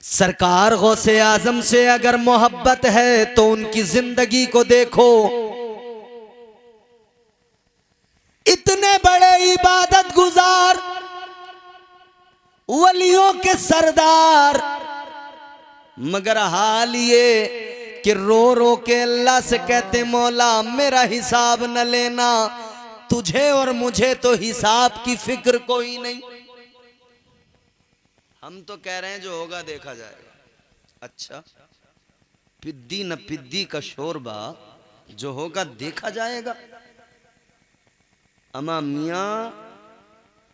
सरकार गौसे आजम से अगर मोहब्बत है तो उनकी जिंदगी को देखो। इतने बड़े इबादत गुजार, वलियों के सरदार, मगर हाल ये कि रो रो के अल्लाह से कहते मौला मेरा हिसाब न लेना, तुझे और मुझे तो हिसाब की फिक्र कोई नहीं। हम तो कह रहे हैं जो होगा देखा जाएगा। अच्छा, पिद्दी न पिद्दी का शोरबा, जो होगा देखा जाएगा। अमा मियाँ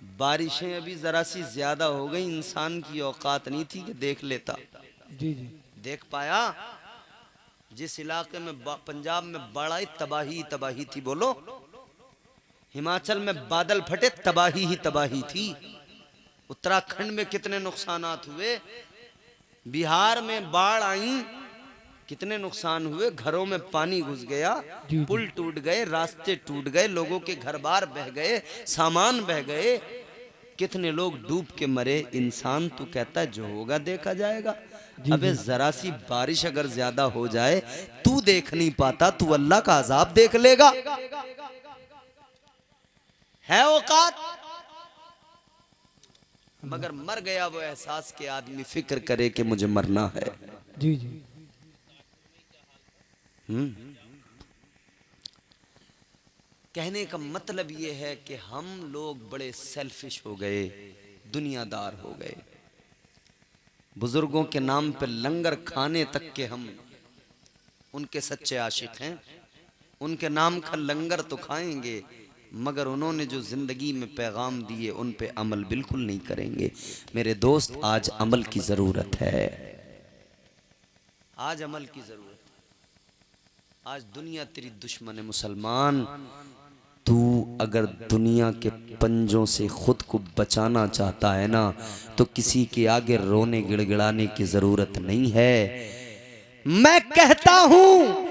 बारिशें अभी जरा सी ज्यादा हो गई, इंसान की औकात नहीं थी कि देख लेता। जी जी देख पाया? जिस इलाके में पंजाब में बड़ा ही तबाही थी, बोलो। हिमाचल में बादल फटे, तबाही ही तबाही थी। उत्तराखंड में कितने नुकसानात हुए, बिहार में बाढ़ आई, कितने नुकसान हुए, घरों में पानी घुस गया, पुल टूट गए, रास्ते टूट गए, लोगों के घर बार बह गए, सामान बह गए, कितने लोग डूब के मरे। इंसान तू कहता है जो होगा देखा जाएगा। अबे जरा सी बारिश अगर ज्यादा हो जाए तू देख नहीं पाता, तू अल्लाह का अजाब देख लेगा। है औकात? मगर मर गया वो एहसास के आदमी फिक्र करे कि मुझे मरना है। जी जी कहने का मतलब ये है कि हम लोग बड़े सेल्फिश हो गए, दुनियादार हो गए। बुजुर्गों के नाम पे लंगर खाने तक के हम उनके सच्चे आशिक हैं। उनके नाम का लंगर तो खाएंगे, मगर उन्होंने जो जिंदगी में पैगाम दिए उन पे अमल बिल्कुल नहीं करेंगे। मेरे दोस्त, आज अमल की जरूरत है। आज अमल की जरूरत है। आज दुनिया तेरी दुश्मन है मुसलमान। तू अगर दुनिया के पंजों से खुद को बचाना चाहता है ना, तो किसी के आगे रोने गिड़गिड़ाने की जरूरत नहीं है। मैं कहता हूं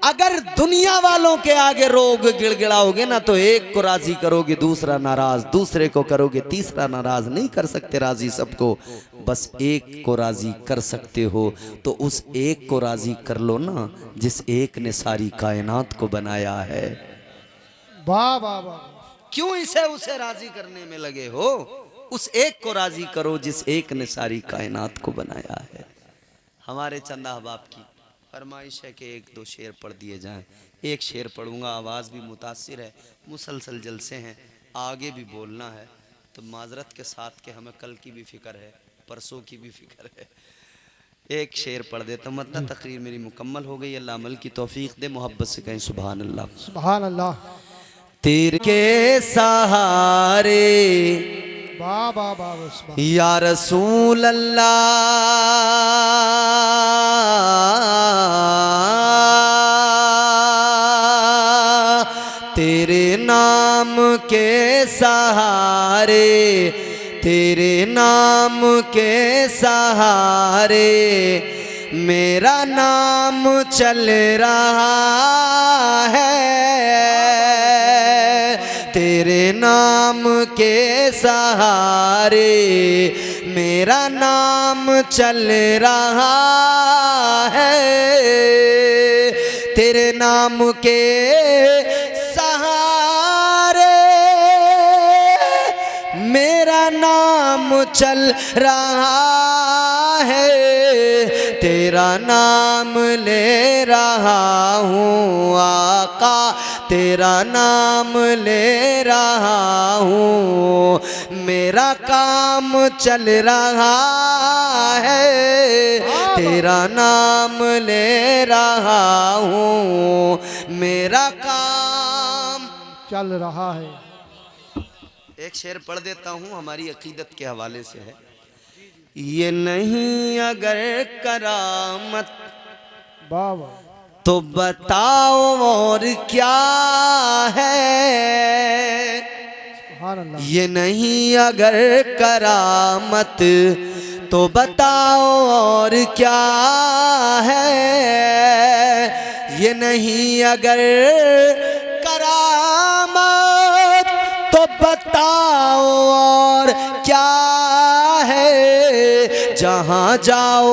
अगर दुनिया वालों के आगे रोग गिड़गिड़ाओगे ना, तो एक को राजी करोगे दूसरा नाराज, दूसरे को करोगे तीसरा नाराज। नहीं कर सकते राजी सबको, बस एक को राजी कर सकते हो। तो उस एक को राजी कर लो ना जिस एक ने सारी कायनात को बनाया है। वाह वाह वाह। क्यों इसे उसे राजी करने में लगे हो? उस एक को राजी करो जिस एक ने सारी कायनात को बनाया है। हमारे चंदा अहबाब की फरमाइश है कि एक दो शेर पढ़ दिए जाएं। एक शेर पढ़ूंगा, आवाज़ भी मुतासिर है, मुसलसल जलसे हैं, आगे भी बोलना है, तो माजरत के साथ कि हमें कल की भी फिक्र है, परसों की भी फिक्र है। एक शेर पढ़ देता हूं, मतलब तकरीर मेरी मुकम्मल हो गई। अल्लाह अमल की तौफीक दे। मोहब्बत से कहें सुभान अल्लाह। सुभान अल्लाह। तेरे के सहारे वाह वाह वाह। या रसूल अल्लाह, तेरे नाम के सहारे, तेरे नाम के सहारे मेरा नाम चल रहा है। तेरे नाम के सहारे मेरा नाम चल रहा है। तेरे नाम के सहारे मेरा नाम चल रहा है। तेरा नाम ले रहा हूँ आका, तेरा नाम ले रहा हूँ, मेरा काम चल रहा है। तेरा नाम ले रहा हूँ, मेरा काम चल रहा है। एक शेर पढ़ देता हूँ, हमारी अकीदत के हवाले से है। ये नहीं अगर करामत वाह वाह। तो बताओ और क्या है। सुभान अल्लाह। ये नहीं अगर करामत तो बताओ और क्या है। ये नहीं अगर करामत तो बताओ और क्या है। जहाँ जाओ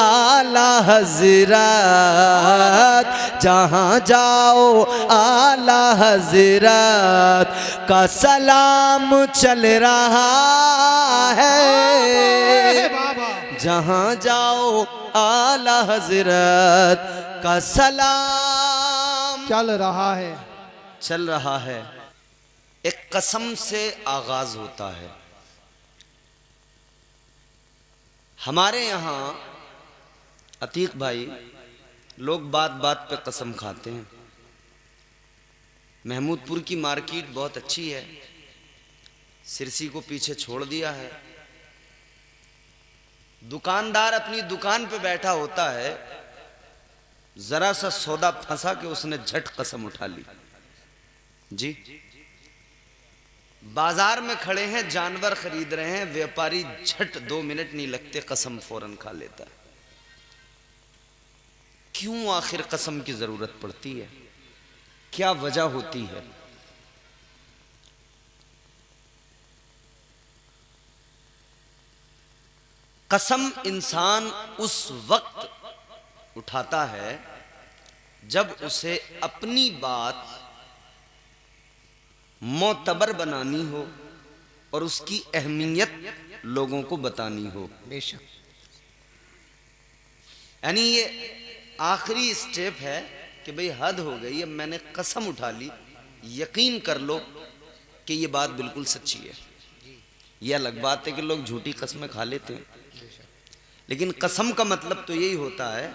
आला हजरत, जहाँ जाओ आला हजरत का सलाम चल रहा है। जहाँ जाओ आला हजरत का सलाम चल रहा है। चल रहा है। एक कसम से आगाज होता है। हमारे यहाँ अतीक भाई लोग बात बात पे कसम खाते हैं। महमूदपुर की मार्केट बहुत अच्छी है, सिरसी को पीछे छोड़ दिया है। दुकानदार अपनी दुकान पे बैठा होता है, जरा सा सौदा फंसा के उसने झट कसम उठा ली। जी, बाजार में खड़े हैं, जानवर खरीद रहे हैं, व्यापारी झट 2 मिनट नहीं लगते कसम फौरन खा लेता है। क्यों आखिर कसम की जरूरत पड़ती है? क्या वजह होती है? कसम इंसान उस वक्त उठाता है जब उसे अपनी बात मोतबर बनानी हो और उसकी अहमियत लोगों को बतानी हो। बेशक। यानी ये आखिरी स्टेप है कि भाई हद हो गई है, मैंने कसम उठा ली, यकीन कर लो कि ये बात बिल्कुल सच्ची है। ये अलग बात है कि लोग झूठी कसमें खा लेते हैं, लेकिन कसम का मतलब तो यही होता है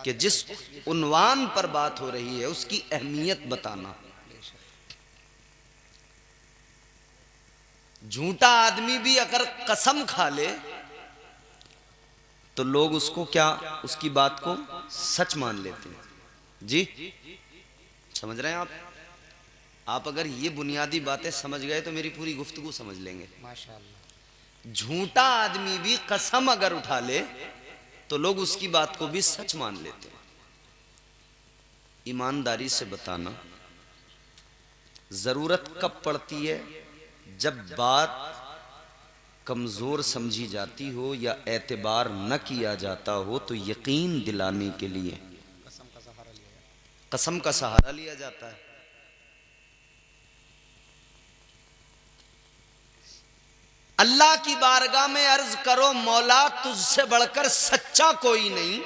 कि जिस उन्वान पर बात हो रही है उसकी अहमियत बताना। झूठा आदमी भी अगर कसम खा ले तो लोग उसको क्या, उसकी बात को सच मान लेते हैं। जी, समझ रहे हैं आप? आप अगर ये बुनियादी बातें समझ गए तो मेरी पूरी गुफ्तगू समझ लेंगे। माशाअल्लाह। झूठा आदमी भी कसम अगर उठा ले तो लोग उसकी बात को भी सच मान लेते हैं। ईमानदारी से बताना, जरूरत कब पड़ती है? जब बात कमजोर समझी जाती हो या एतबार न किया जाता हो तो यकीन दिलाने के लिए कसम का सहारा लिया जाता है। अल्लाह की बारगाह में अर्ज करो, मौला तुझसे बढ़कर सच्चा कोई नहीं,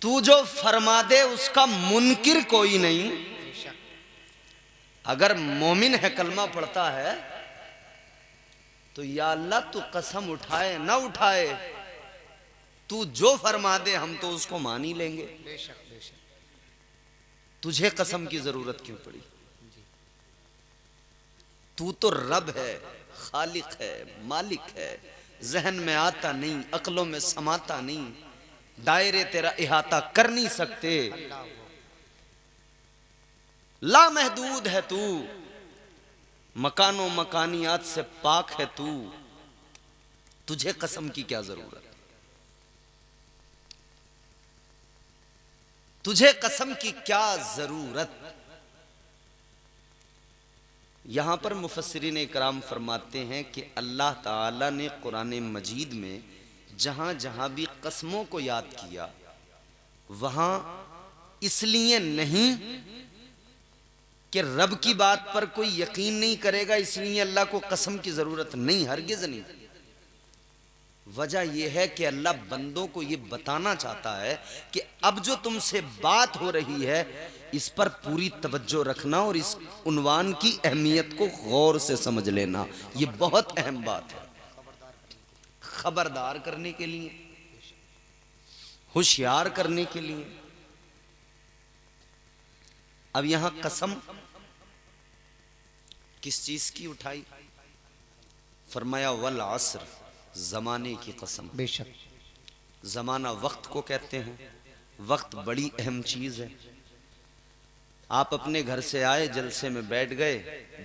तू जो फरमा दे उसका मुनकिर कोई नहीं। अगर मोमिन है, कलमा पढ़ता है, तो या अल्लाह तू कसम उठाए ना उठाए, तू जो फरमा दे हम तो उसको मान ही लेंगे। बेशक बेशक। तुझे कसम की जरूरत क्यों पड़ी? तू तो रब है, खालिक है, मालिक है, जहन में आता नहीं, अक्लों में समाता नहीं, दायरे तेरा इहाता कर नहीं सकते, लामहदूद है तू, मकानो मकानियात से पाक है तू, तुझे कसम की क्या जरूरत? तुझे कसम की क्या जरूरत? यहां पर मुफस्सिरीन इकराम फरमाते हैं कि अल्लाह ताला ने कुरान मजीद में जहां जहां भी कसमों को याद किया वहां इसलिए नहीं कि रब की बात पर कोई यकीन नहीं करेगा इसलिए अल्लाह को कसम की जरूरत नहीं, हरगिज नहीं। वजह यह है कि अल्लाह बंदों को यह बताना चाहता है कि अब जो तुमसे बात हो रही है इस पर पूरी तवज्जो रखना और इस उन्वान की अहमियत को गौर से समझ लेना। यह बहुत अहम बात है, खबरदार करने के लिए, होशियार करने के लिए। अब यहां कसम किस चीज की उठाई? फरमाया वल असर, जमाने की कसम। बेशक। जमाना वक्त को कहते हैं, वक्त बड़ी अहम चीज है। आप अपने घर से आए, जलसे में बैठ गए,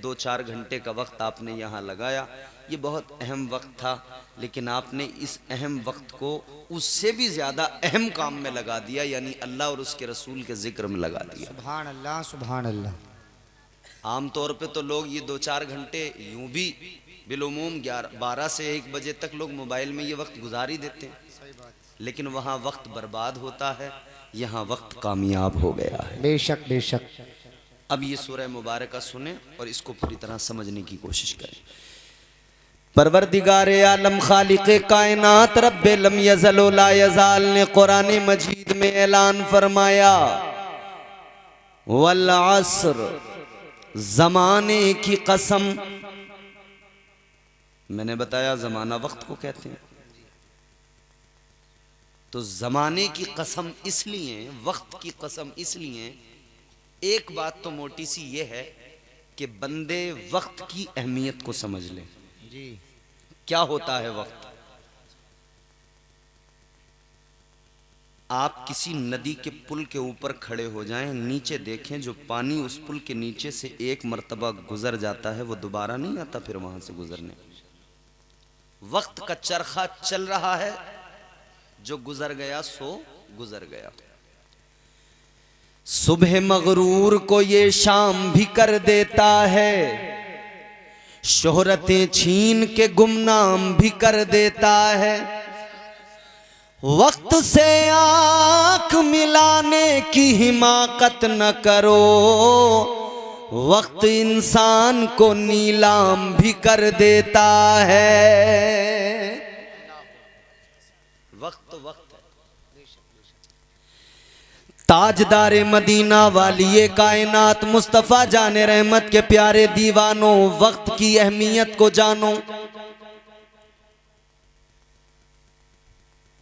2-4 घंटे का वक्त आपने यहाँ लगाया, ये बहुत अहम वक्त था, लेकिन आपने इस अहम वक्त को उससे भी ज्यादा अहम काम में लगा दिया, यानी अल्लाह और उसके रसूल के जिक्र में लगा दिया। सुभान अल्लाह सुभान अल्लाह। आमतौर पे तो लोग ये 2-4 घंटे यूं भी बिलुमूम 12 से 1 बजे तक लोग मोबाइल में ये वक्त गुजार ही देते हैं, लेकिन वहाँ वक्त बर्बाद होता है, यहाँ वक्त कामयाब हो गया है। बेशक बेशक। अब ये सूरह मुबारक सुने और इसको पूरी तरह समझने की कोशिश करें। परवरदिगार आलम खालिक़े कायनात रब्बे लम यज़ल व ला यज़ाल ने कुरान मजीद में ऐलान फरमाया, वल अस्र, ज़माने की कसम। मैंने बताया ज़माना वक्त को कहते हैं, तो ज़माने की कसम इसलिए, वक्त की कसम इसलिए। एक बात तो मोटी सी ये है कि बंदे वक्त की अहमियत को समझ लें। जी। क्या होता है वक्त? आप किसी नदी के पुल के ऊपर खड़े हो जाएं, नीचे देखें, जो पानी उस पुल के नीचे से एक मर्तबा गुजर जाता है वो दोबारा नहीं आता फिर वहां से गुजरने। वक्त का चरखा चल रहा है, जो गुजर गया सो गुजर गया। सुबह मगरूर को ये शाम भी कर देता है, शोहरतें छीन के गुमनाम भी कर देता है। वक्त से आंख मिलाने की हिमाकत न करो, वक्त इंसान को नीलाम भी कर देता है। वक्त वक्त ताजदार मदीना वाली कायनात मुस्तफ़ा जाने रहमत के प्यारे दीवानों, वक्त की अहमियत को जानो।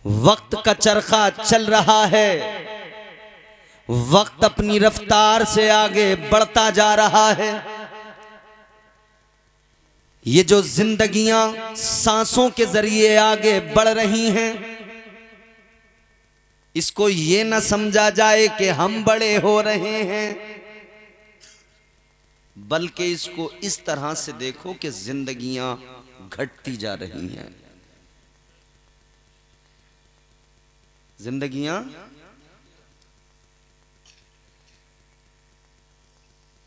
वक्त का चरखा चल रहा है, वक्त अपनी रफ्तार से आगे बढ़ता जा रहा है। ये जो जिंदगियां सांसों के जरिए आगे बढ़ रही हैं, इसको ये न समझा जाए कि हम बड़े हो रहे हैं, बल्कि इसको इस तरह से देखो कि जिंदगियां घटती जा रही हैं। जिंदगियां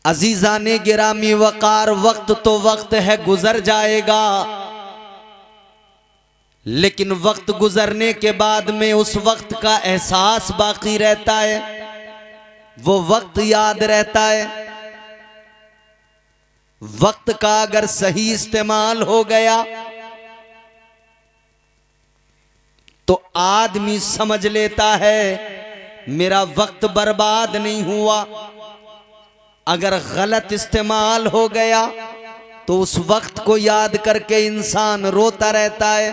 अजीजाने गिरामी वकार, वक्त तो वक्त है, गुजर जाएगा, लेकिन वक्त गुजरने के बाद में उस वक्त का एहसास बाकी रहता है, वो वक्त याद रहता है। वक्त का अगर सही इस्तेमाल हो गया तो आदमी समझ लेता है मेरा वक्त बर्बाद नहीं हुआ। अगर गलत इस्तेमाल हो गया तो उस वक्त को याद करके इंसान रोता रहता है,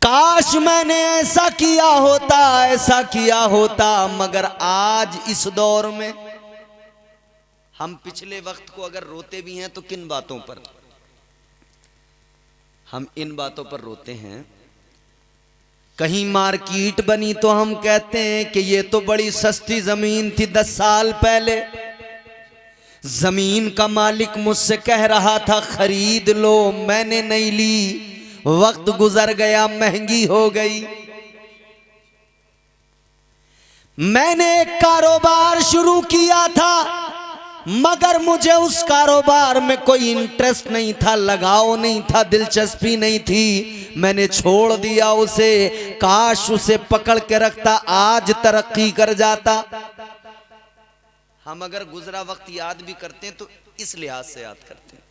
काश मैंने ऐसा किया होता, ऐसा किया होता। मगर आज इस दौर में हम पिछले वक्त को अगर रोते भी हैं तो किन बातों पर? हम इन बातों पर रोते हैं, कहीं मार्केट बनी तो हम कहते हैं कि ये तो बड़ी सस्ती जमीन थी 10 साल पहले, जमीन का मालिक मुझसे कह रहा था खरीद लो, मैंने नहीं ली, वक्त गुजर गया, महंगी हो गई। मैंने एक कारोबार शुरू किया था, मगर मुझे उस कारोबार में कोई इंटरेस्ट नहीं था, लगाव नहीं था, दिलचस्पी नहीं थी, मैंने छोड़ दिया उसे। काश उसे पकड़ के रखता, आज तरक्की कर जाता। हम अगर गुजरा वक्त याद भी करते हैं तो इस लिहाज से याद करते हैं,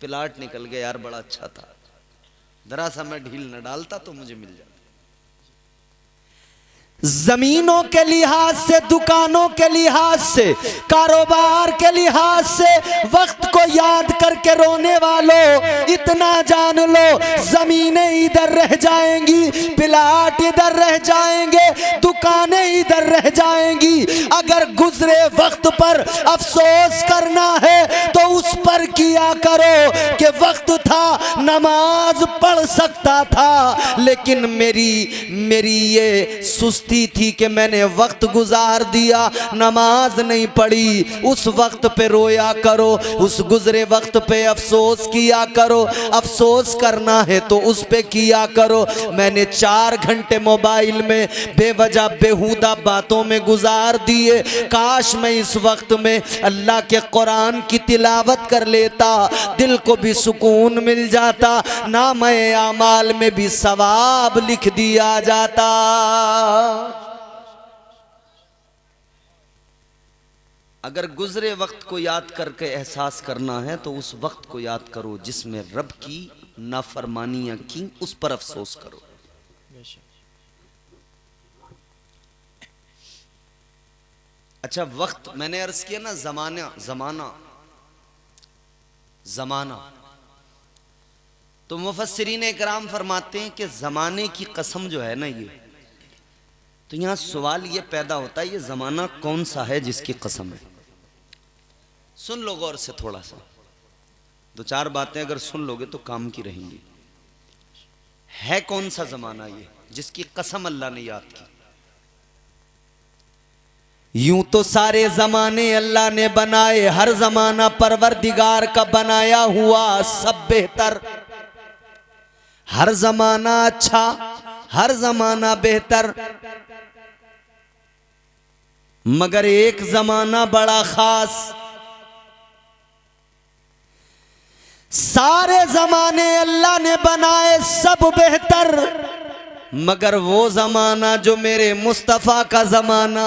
प्लाट निकल गया यार, बड़ा अच्छा था, जरा सा मैं ढील न डालता तो मुझे मिल जाता। जमीनों के लिहाज से, दुकानों के लिहाज से, कारोबार के लिहाज से वक्त को याद करके रोने वालों, इतना जान लो जमीनें इधर रह जाएंगी, प्लाट इधर रह जाएंगे, दुकानें इधर रह जाएंगी। अगर गुजरे वक्त पर अफसोस करना है तो उस पर किया करो कि वक्त था, नमाज पढ़ सकता था, लेकिन मेरी ये सुस्त सोचती थी कि मैंने वक्त गुजार दिया, नमाज नहीं पढ़ी, उस वक्त पे रोया करो, उस गुजरे वक्त पे अफसोस किया करो। अफसोस करना है तो उस पे किया करो। मैंने 4 घंटे मोबाइल में बेवजह बेहुदा बातों में गुजार दिए। काश मैं इस वक्त में अल्लाह के कुरान की तिलावत कर लेता, दिल को भी सुकून मिल जाता, नामे आमाल में भी सवाब लिख दिया जाता। अगर गुजरे वक्त को याद करके एहसास करना है तो उस वक्त को याद करो जिसमें रब की नाफरमानियां की, उस पर अफसोस करो। अच्छा, वक्त मैंने अर्ज किया ना, जमाना जमाना जमाना, तो मुफस्सिरीन इकराम फरमाते हैं कि जमाने की कसम जो है ना, ये तो यहां सवाल ये पैदा होता है, ये जमाना कौन सा है जिसकी कसम है? सुन लो गौर से, थोड़ा सा 2-4 बातें अगर सुन लोगे तो काम की रहेंगी। है कौन सा जमाना ये जिसकी कसम अल्लाह ने याद की? यूं तो सारे जमाने अल्लाह ने बनाए, हर जमाना परवरदिगार का बनाया हुआ सब बेहतर, हर जमाना अच्छा, हर जमाना बेहतर, मगर एक जमाना बड़ा खास। सारे जमाने अल्लाह ने बनाए सब बेहतर, मगर वो जमाना जो मेरे मुस्तफा का जमाना,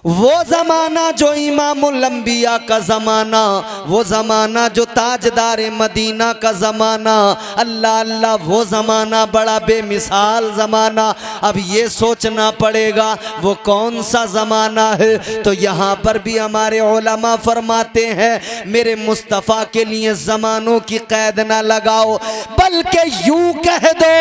वो जमाना जो इमामुल अंबिया का जमाना, वो जमाना जो ताजदार मदीना का जमाना, अल्लाह अल्लाह, वो जमाना बड़ा बेमिसाल जमाना। अब ये सोचना पड़ेगा वो कौन सा जमाना है। तो यहाँ पर भी हमारे उलमा फरमाते हैं, मेरे मुस्तफ़ा के लिए जमानों की कैद ना लगाओ, बल्कि यूं कह दो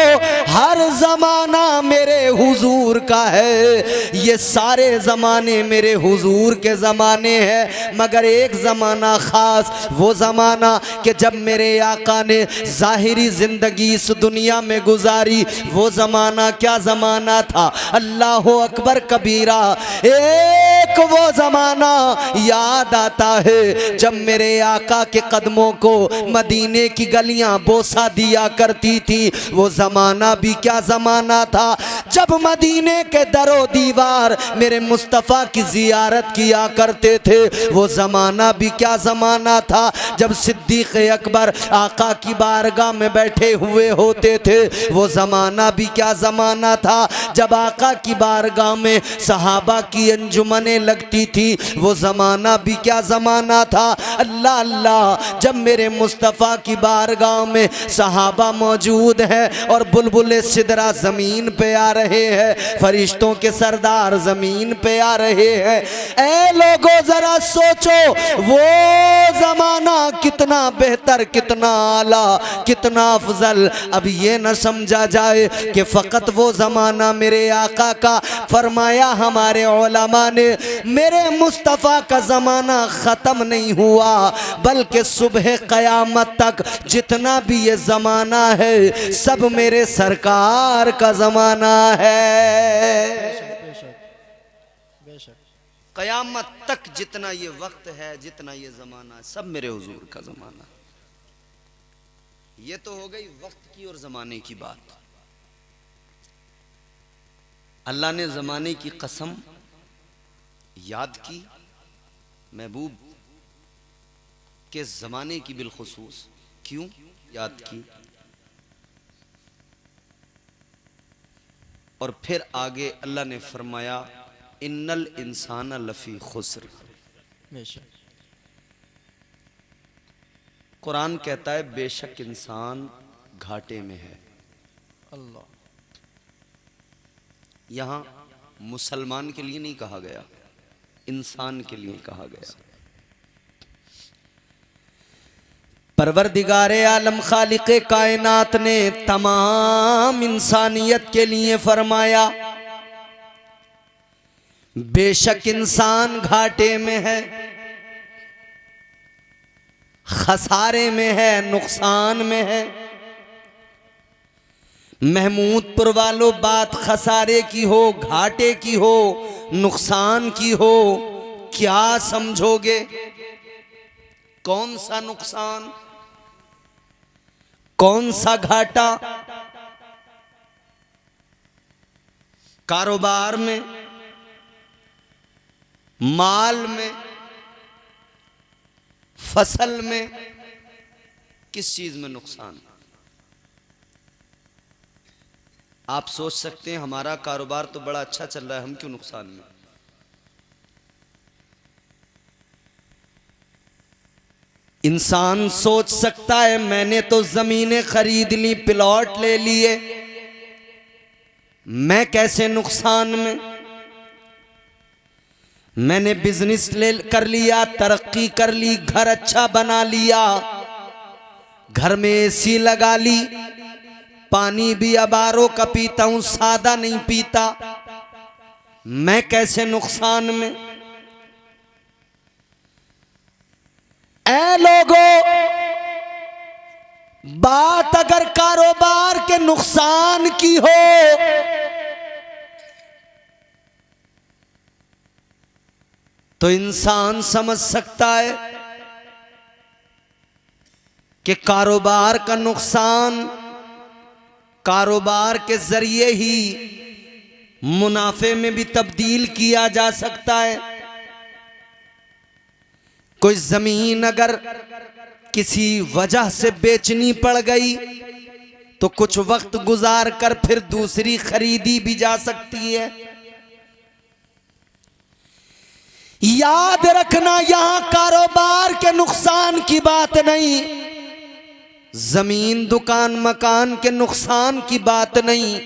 हर जमाना मेरे हुजूर का है। ये सारे जमाने मेरे हुजूर के ज़माने हैं, मगर एक ज़माना ख़ास, वो ज़माना कि जब मेरे आका ने ज़ाहिरी ज़िंदगी इस दुनिया में गुजारी। वो ज़माना क्या ज़माना था? अल्लाह अकबर कबीरा। एक वो ज़माना याद आता है जब मेरे आका के कदमों को मदीने की गलियां बोसा दिया करती थी। वो ज़माना भी क्या ज़माना था जब मदीने के दरो दीवार मेरे मुस्तफ़ा की जियारत किया करते थे। वो ज़माना भी क्या ज़माना था जब सिद्दीक़ अकबर आका की बारगाह में बैठे हुए होते थे। वो ज़माना भी क्या ज़माना था जब आका की बारगाह में सहाबा की अंजुमनें लगती थी। वो ज़माना भी क्या ज़माना था अल्लाह अल्लाह, जब मेरे मुस्तफ़ा की बारगाह में सहाबा मौजूद है और बुलबुल सिदरा ज़मीन पे आ रहे हैं, फरिश्तों के सरदार ज़मीन पे आ रहे हैं। ऐ लोगों जरा सोचो वो ज़माना कितना बेहतर, कितना आला, कितना अफजल। अब ये न समझा जाए कि फ़कत वो ज़माना मेरे आका का। फरमाया हमारे उलमा ने, मेरे मुस्तफ़ा का ज़माना ख़त्म नहीं हुआ, बल्कि सुबह क़यामत तक जितना भी ये ज़माना है सब मेरे सरकार का ज़माना है। क़यामत तक जितना ये वक्त है, जितना ये ज़माना है, सब मेरे हुजूर का ज़माना। ये तो हो गई वक्त की और ज़माने की बात। अल्लाह ने ज़माने की कसम याद की, महबूब के ज़माने की बिलखुसूस क्यों याद की? और फिर आगे अल्लाह ने फरमाया, इन्नल इंसान लफी खुस्र। कुरान कहता है बेशक इंसान घाटे में है। अल्लाह, यहां मुसलमान के लिए नहीं कहा गया, इंसान के लिए कहा गया। परवरदिगारे आलम खालिक़े कायनात ने तमाम इंसानियत के लिए फरमाया, बेशक इंसान घाटे में है, खसारे में है, नुकसान में है। महमूदपुर वालों, बात खसारे की हो, घाटे की हो, नुकसान की हो, क्या समझोगे? कौन सा नुकसान, कौन सा घाटा? कारोबार में, माल में, फसल में, किस चीज में नुकसान? आप सोच सकते हैं हमारा कारोबार तो बड़ा अच्छा चल रहा है, हम क्यों नुकसान में? इंसान सोच सकता है मैंने तो जमीनें खरीद ली, प्लॉट ले लिए, मैं कैसे नुकसान में? मैंने बिजनेस ले कर लिया, तरक्की कर ली, घर अच्छा बना लिया, घर में एसी लगा ली, पानी भी अब आरओ का पीता हूं, सादा नहीं पीता, मैं कैसे नुकसान में? ऐ लोगों, बात अगर कारोबार के नुकसान की हो तो इंसान समझ सकता है कि कारोबार का नुकसान कारोबार के जरिए ही मुनाफे में भी तब्दील किया जा सकता है। कोई जमीन अगर किसी वजह से बेचनी पड़ गई तो कुछ वक्त गुजार कर फिर दूसरी खरीदी भी जा सकती है। याद रखना, यहां कारोबार के नुकसान की बात नहीं, जमीन दुकान मकान के नुकसान की बात नहीं,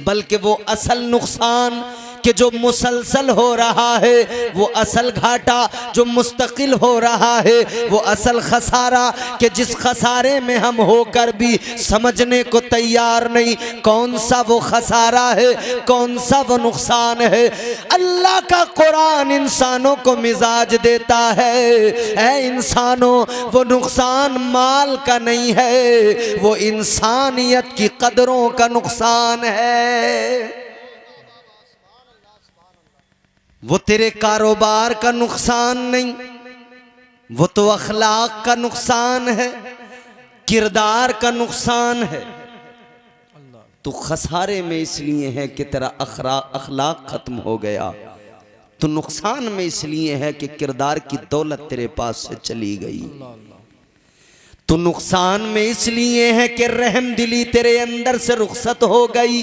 बल्कि वो असल नुकसान कि जो मुसलसल हो रहा है, वो असल घाटा जो मुस्तकिल हो रहा है, वो असल खसारा कि जिस खसारे में हम होकर भी समझने को तैयार नहीं कौन सा वो खसारा है, कौन सा वो नुकसान है। अल्लाह का कुरान इंसानों को मिजाज देता है, ऐ इंसानों, वो नुकसान माल का नहीं है, वो इंसानियत की कदरों का नुकसान है। वो तेरे कारोबार का नुकसान नहीं, वो तो अखलाक का नुकसान है, किरदार का नुकसान है। तू खसारे में इसलिए है कि तेरा अखलाक खत्म हो गया, तो नुकसान में इसलिए है कि किरदार की दौलत तेरे पास से चली गई। तो नुकसान में इसलिए है कि रहम दिली तेरे अंदर से रुखसत हो गई।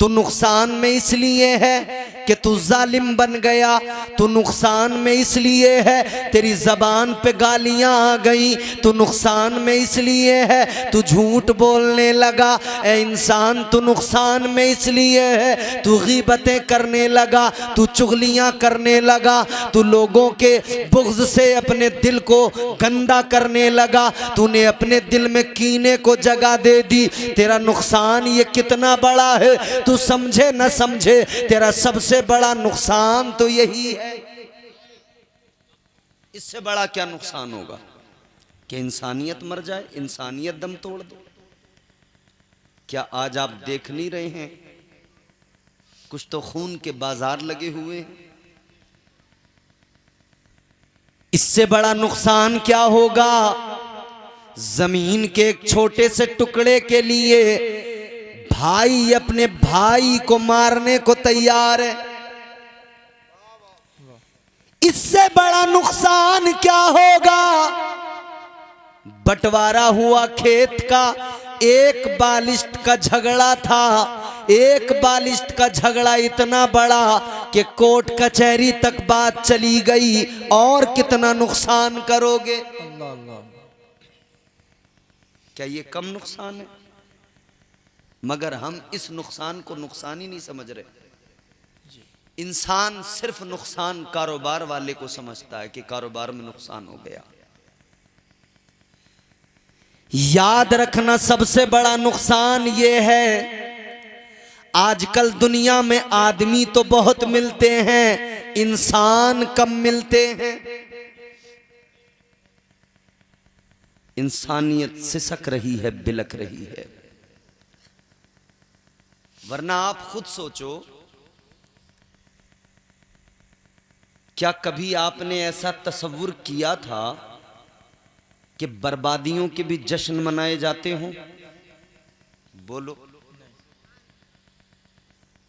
तो नुकसान में इसलिए है कि तू जालिम बन गया। तो नुकसान में इसलिए है तेरी जबान पे गालियां आ गई। तो नुकसान में इसलिए है तू झूठ बोलने लगा। ए इंसान, तू नुकसान में इसलिए है तू गीबतें करने लगा, तू चुगलियां करने लगा, तू लोगों के बुग़्ज़ से अपने दिल को गंदा करने लगा, तूने अपने दिल में कीने को जगह दे दी। तेरा नुकसान ये कितना बड़ा है, तू समझे न समझे, तेरा सबसे बड़ा नुकसान तो यही है। इससे बड़ा क्या नुकसान होगा कि इंसानियत मर जाए, इंसानियत दम तोड़ दे। क्या आज आप देख नहीं रहे हैं कुछ तो खून के बाजार लगे हुए हैं? इससे बड़ा नुकसान क्या होगा? जमीन के एक छोटे से टुकड़े के लिए भाई अपने भाई को मारने को तैयार है। इससे बड़ा नुकसान क्या होगा? बंटवारा हुआ खेत का, एक बालिश्त का झगड़ा था, एक बालिश्त का झगड़ा इतना बड़ा कि कोर्ट कचहरी तक बात चली गई। और कितना नुकसान करोगे? क्या ये कम नुकसान है? मगर हम इस नुकसान को नुकसान ही नहीं समझ रहे। इंसान सिर्फ नुकसान कारोबार वाले को समझता है कि कारोबार में नुकसान हो गया। याद रखना, सबसे बड़ा नुकसान ये है, आजकल दुनिया में आदमी तो बहुत मिलते हैं, इंसान कम मिलते हैं। इंसानियत सिसक रही है, बिलक रही है। वरना आप खुद सोचो, क्या कभी आपने ऐसा तसव्वुर किया था कि बर्बादियों के भी जश्न मनाए जाते हों? बोलो।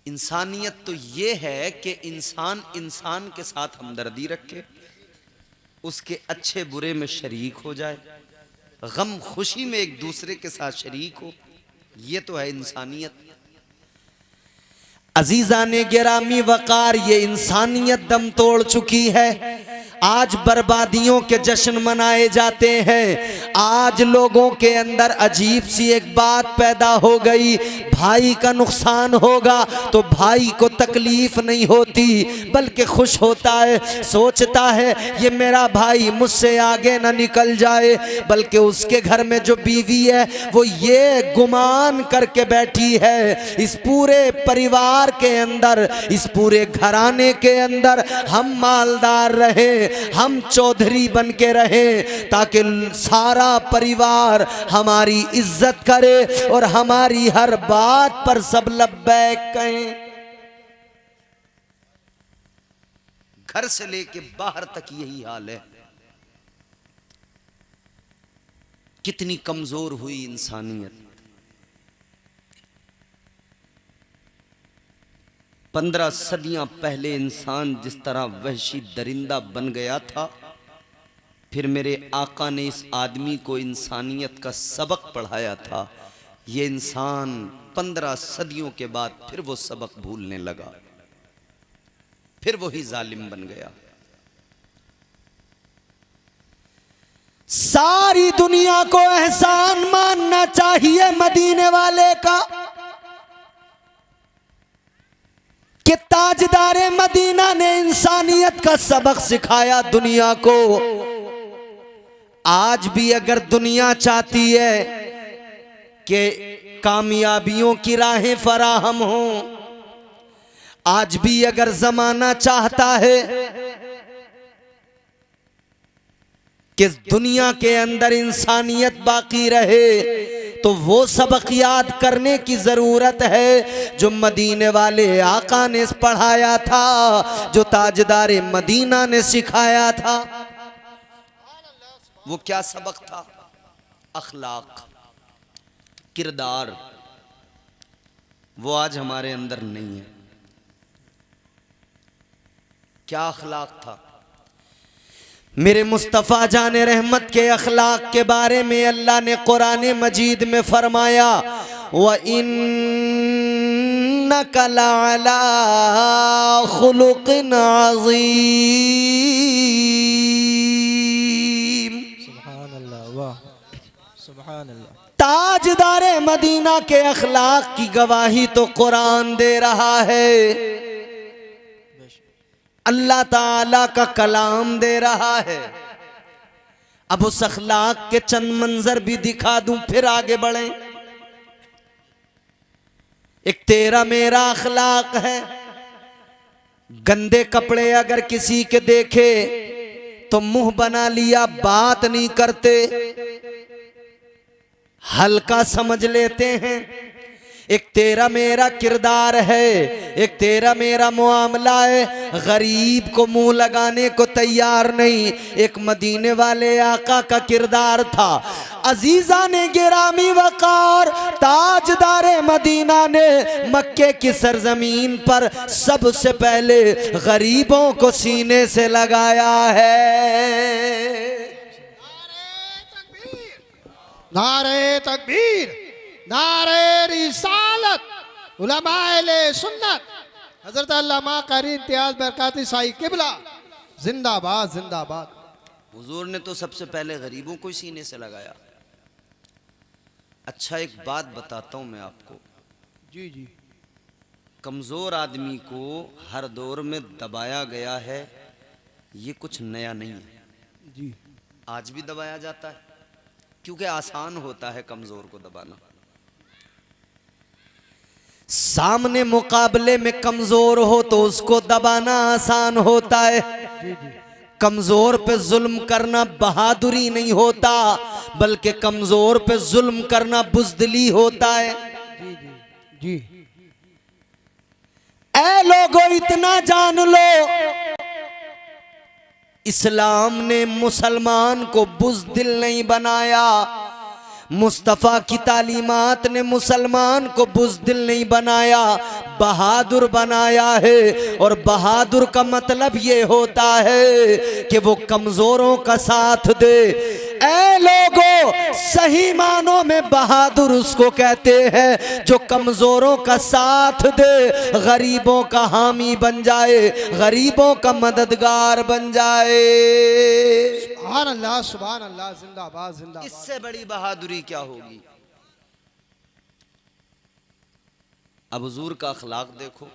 इंसानियत तो ये है कि इंसान इंसान के साथ हमदर्दी रखे, उसके अच्छे बुरे में शरीक हो जाए, गम खुशी में एक दूसरे के साथ शरीक हो। ये तो है इंसानियत। अजीजाने गिरामी वकार, ये इंसानियत दम तोड़ चुकी है। आज बर्बादियों के जश्न मनाए जाते हैं। आज लोगों के अंदर अजीब सी एक बात पैदा हो गई, भाई का नुकसान होगा तो भाई को तकलीफ नहीं होती बल्कि खुश होता है, सोचता है ये मेरा भाई मुझसे आगे ना निकल जाए। बल्कि उसके घर में जो बीवी है वो ये गुमान करके बैठी है, इस पूरे परिवार के अंदर, इस पूरे घराने के अंदर हम मालदार रहे, हम चौधरी बन के रहे, ताकि सारा परिवार हमारी इज्जत करे और हमारी हर बात पर सब लब्बैक कहें। घर से लेके बाहर तक यही हाल है। कितनी कमजोर हुई इंसानियत। 15 सदियां पहले इंसान जिस तरह वहशी दरिंदा बन गया था, फिर मेरे आका ने इस आदमी को इंसानियत का सबक पढ़ाया था। ये इंसान 15 सदियों के बाद फिर वो सबक भूलने लगा, फिर वही जालिम बन गया। सारी दुनिया को एहसान मानना चाहिए मदीने वाले का कि ताजदारे मदीना ने इंसानियत का सबक सिखाया दुनिया को। आज भी अगर दुनिया चाहती है कि कामयाबियों की राहें फराहम हों, आज भी अगर जमाना चाहता है कि दुनिया के अंदर इंसानियत बाकी रहे, तो वो सबक याद करने की जरूरत है जो मदीने वाले आका ने पढ़ाया था, जो ताजदारे मदीना ने सिखाया था। वो क्या सबक था? अखलाक, किरदार। वो आज हमारे अंदर नहीं है। क्या अखलाक था? मेरे मुस्तफ़ा जाने रहमत के अखलाक के बारे में अल्लाह ने कुरान मजीद में फरमाया, व इन्नका लअला खुलुक़िन अज़ीम। सुभान अल्लाह, वाह सुभान अल्लाह। ताजदारे मदीना के अखलाक की गवाही तो कुरान दे रहा है, अल्लाह ताला का कलाम दे रहा है। अब उस अखलाक के चंद मंजर भी दिखा दूं फिर आगे बढ़ें। एक तेरा मेरा अखलाक है। गंदे कपड़े अगर किसी के देखे तो मुंह बना लिया, बात नहीं करते, हल्का समझ लेते हैं। एक तेरा मेरा किरदार है, एक तेरा मेरा मुआमला है। गरीब को मुंह लगाने को तैयार नहीं। एक मदीने वाले आका का किरदार था। अजीजा ने गिरामी वकार, ताजदारे मदीना ने मक्के की सरजमीन पर सबसे पहले गरीबों को सीने से लगाया है। नारे तकबीर, नारे रिसालत, उलमाए सुन्नत, हजरत अल्लामा कारी इम्तियाज बरकाती साई किबला जिंदाबाद जिंदाबाद। हुजूर ने तो सबसे पहले गरीबों को ही सीने से लगाया। अच्छा, एक बात बताता हूं मैं आपको। जी जी। कमजोर आदमी को हर दौर में दबाया गया है, ये कुछ नया नहीं है। जी। आज भी दबाया जाता है क्योंकि आसान होता है कमजोर को दबाना। सामने मुकाबले में कमजोर हो तो उसको दबाना आसान होता है। जी जी। कमजोर पे जुल्म करना बहादुरी नहीं होता, बल्कि कमजोर पे जुल्म करना बुज़दिली होता है। जी जी जी। ऐ लोगों इतना जान लो, इस्लाम ने मुसलमान को बुज़दिल नहीं बनाया, मुस्तफ़ा की तालीमात ने मुसलमान को बुज़दिल नहीं बनाया, बहादुर बनाया है। और बहादुर का मतलब ये होता है कि वो कमज़ोरों का साथ दे। ऐ लोगों, सही मानों में बहादुर उसको कहते हैं जो कमज़ोरों का साथ दे, गरीबों का हामी बन जाए, गरीबों का मददगार बन जाए। सुभान अल्लाह, सुभान अल्लाह, जिंदाबाद जिंदाबाद। इससे बड़ी बहादुरी क्या होगी। अब हुजूर का अखलाक देखो।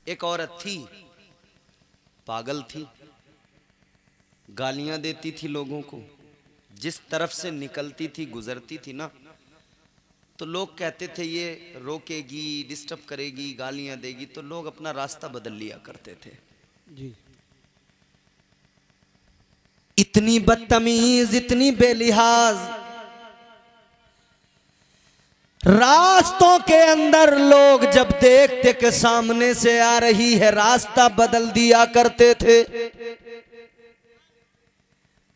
एक औरत थी, पागल थी, गालियां देती थी लोगों को, जिस तरफ से निकलती थी गुजरती थी ना, तो लोग कहते थे ये रोकेगी, डिस्टर्ब करेगी, गालियां देगी, तो लोग अपना रास्ता बदल लिया करते थे। जी। इतनी बदतमीज, इतनी बेलिहाज, रास्तों के अंदर लोग जब देखते कि सामने से आ रही है, रास्ता बदल दिया करते थे।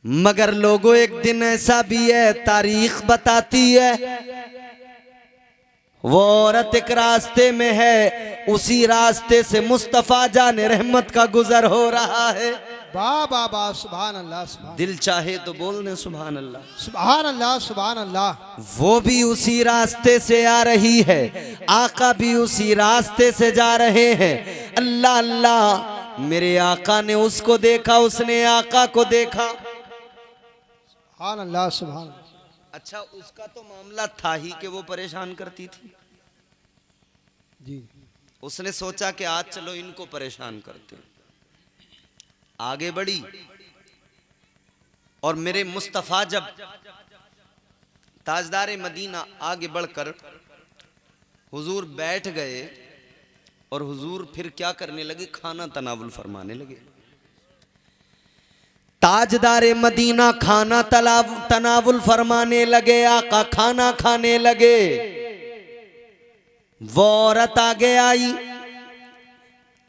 मगर लोगों, एक दिन ऐसा भी है, तारीख बताती है, वो औरत एक रास्ते में है, उसी रास्ते से मुस्तफा जाने रहमत का गुजर हो रहा है। वाह वाह वाह, सुभान अल्लाह, सुभान। दिल चाहे तो बोल दें सुभान अल्लाह। सुभान अल्लाह, सुभान अल्लाह। वो भी उसी रास्ते से आ रही है, आका भी उसी रास्ते से जा रहे हैं। अल्लाह अल्लाह, मेरे आका ने उसको देखा, उसने आका को देखा। सुभान अल्लाह, सुभान। अच्छा, उसका तो मामला था ही कि वो परेशान करती थी। जी। उसने सोचा कि आज चलो इनको परेशान करते हैं। आगे बढ़ी और मेरे मुस्तफ़ा जब ताजदार मदीना आगे बढ़कर हुजूर बैठ गए और हुजूर फिर क्या करने लगे, खाना तनावुल फरमाने लगे। ताजदार मदीना खाना तनावुल फरमाने लगे, आका खाना खाने लगे। वो औरत आगे आई,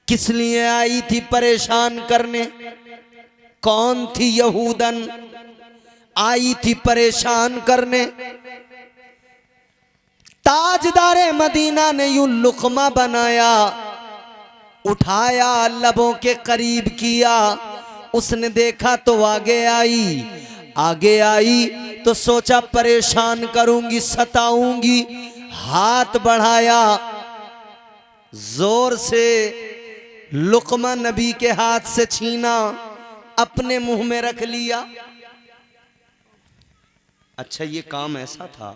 किस लिए आई थी? परेशान करने। कौन थी? यहूदन आई थी परेशान करने। ताजदारे मदीना ने यूं लुकमा बनाया, उठाया, लबों के करीब किया। उसने देखा तो आगे आई तो सोचा परेशान करूंगी, सताऊंगी। हाथ बढ़ाया, जोर से लुकमा नबी के हाथ से छीना, अपने मुंह में रख लिया। अच्छा, ये काम ऐसा था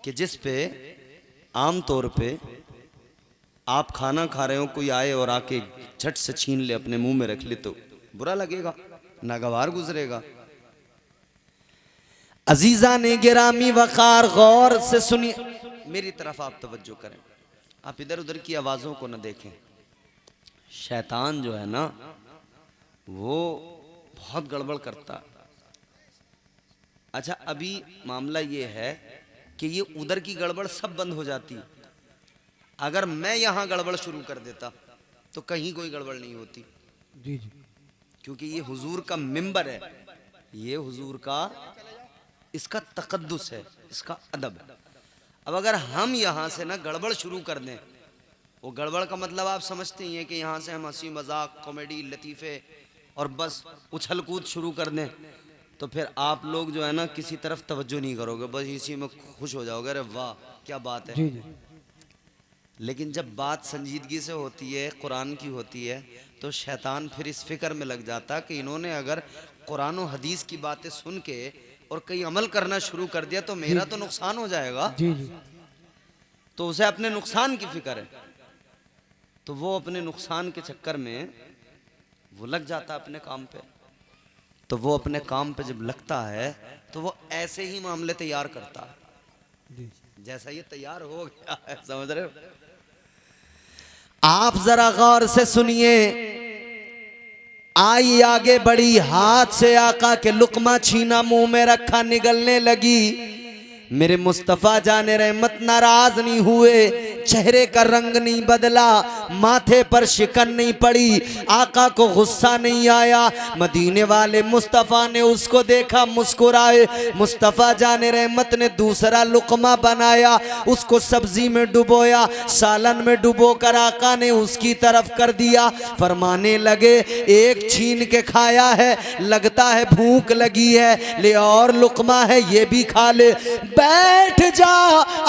कि जिस पे आम तौर पे आप खाना खा रहे हो, कोई आए और आके झट से छीन ले, अपने मुंह में रख ले, तो बुरा लगेगा, नागवार गुजरेगा। अजीजा ने गिरामी वकार, गौर से सुनिए, मेरी तरफ आप तवज्जो करें, आप इधर उधर की आवाजों को न देखें। शैतान जो है ना, वो बहुत गड़बड़ करता। अच्छा, अभी मामला ये है कि ये उधर की गड़बड़ सब बंद हो जाती। अगर मैं यहां गड़बड़ शुरू कर देता तो कहीं कोई गड़बड़ नहीं होती। जी जी। क्योंकि ये हुजूर का मिंबर है, ये हुजूर का, इसका तकद्दुस है, इसका अदब है। अब अगर हम यहाँ से ना गड़बड़ शुरू कर दें, वो गड़बड़ का मतलब आप समझते ही हैं कि यहाँ से हम हंसी मजाक, कॉमेडी, लतीफ़े और बस उछल कूद शुरू कर दें, तो फिर आप लोग जो है ना किसी तरफ तवज्जो नहीं करोगे, बस इसी में खुश हो जाओगे, अरे वाह क्या बात है। जी जी। लेकिन जब बात संजीदगी से होती है, कुरान की होती है, तो शैतान फिर इस फिक्र में लग जाता कि इन्होंने अगर कुरान और हदीस की बातें सुन के और कहीं अमल करना शुरू कर दिया तो मेरा तो नुकसान हो जाएगा। जी जी। तो उसे अपने नुकसान की फिक्र है, तो वो अपने नुकसान के चक्कर में वो लग जाता अपने काम पे। तो वो अपने काम पे जब लगता है तो वो ऐसे ही मामले तैयार करता है जैसा ये तैयार हो गया है, समझ रहे हो? आप जरा गौर से सुनिए। आई, आगे बढ़ी, हाथ से आका के लुकमा छीना, मुंह में रखा, निगलने लगी। मेरे मुस्तफा जाने रहमत नाराज नहीं हुए, चेहरे का रंग नहीं बदला, माथे पर शिकन नहीं पड़ी, आका को गुस्सा नहीं आया। मदीने वाले मुस्तफ़ा ने उसको देखा, मुस्कुराए। मुस्तफ़ा जाने रहमत ने दूसरा लुक़मा बनाया, उसको सब्जी में डुबोया, सालन में डुबो कर आका ने उसकी तरफ कर दिया। फरमाने लगे, एक छीन के खाया है, लगता है भूख लगी है, ले और लुक़मा है ये भी खा ले। बैठ जा,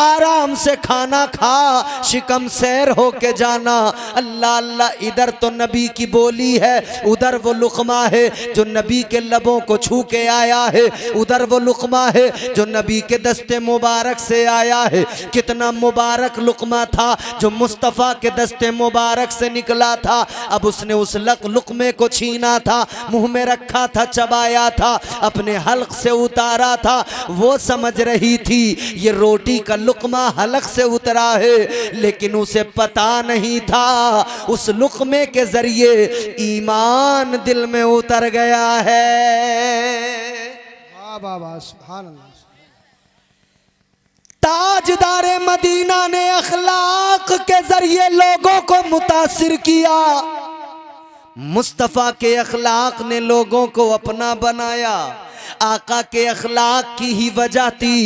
आराम से खाना खा, शिकम सैर होके जाना। अल्लाह अल्लाह, इधर तो नबी की बोली है, उधर वो लुक़मा है जो नबी के लबों को छू के आया है, उधर वो लुक़मा है जो नबी के दस्ते मुबारक से आया है। कितना मुबारक लुक़मा था जो मुस्तफ़ा के दस्ते मुबारक से निकला था। अब उसने उस लुक़मे को छीना था, मुंह में रखा था, चबाया था, अपने हल्क से उतारा था। वो समझ रही थी ये रोटी का लुक़मा हलक से उतरा है, लेकिन उसे पता नहीं था उस लुक़मे के जरिए ईमान दिल में उतर गया है। वाह वाह वाह, सुभान अल्लाह। ताजदारे मदीना ने अखलाक के जरिए लोगों को मुतासिर किया। मुस्तफ़ा के अखलाक ने लोगों को अपना बनाया, आका के अखलाक की ही वजह थी।